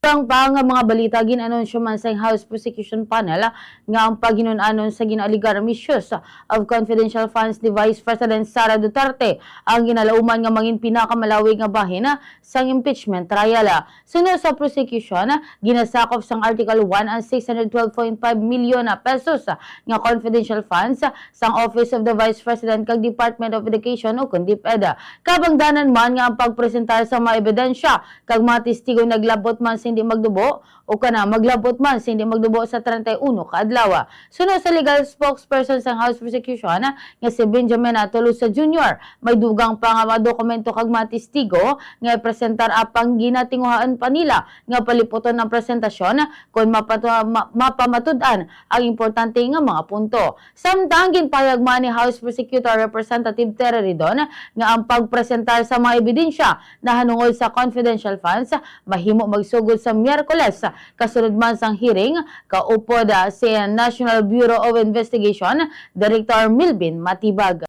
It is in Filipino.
Ang mga balita ginanunsyo man sa House Prosecution Panel nga ang paghinunanon sa ginaligar missions of confidential funds ni Vice President Sara Duterte ang ginalauman nga mangin pinakamalawig nga bahin sang impeachment trial. Sunod sa prosecution, ginasakop sang Article 1 ang 612.5 milyon pesos nga confidential funds sang Office of the Vice President kag Department of Education o kundi DepEd. Kabangdanan man nga ang pagpresentar sa mga ebidensya kag mga testigo naglabot man hindi magdubo o kana maglabot man hindi magdubo sa 31 kaadlaw. Sunod sa legal spokesperson sa House Prosecution nga si Benjamin Tolosa Jr. may dugang pa nga mga dokumento kag mga testigo nga ipresentar apang ginatinguhaan pa nila nga paliputon ng presentasyon kung mapamatud-an ang importante nga mga punto. Samtang ginpahayag man ni House Prosecutor Representative Terry Ridon nga ang pagpresentar sa mga ebidensya na hanungod sa confidential funds mahimo magsugod sa Miyerkules kasunod man sang hearing kaupod si National Bureau of Investigation Director Milvin Matibag.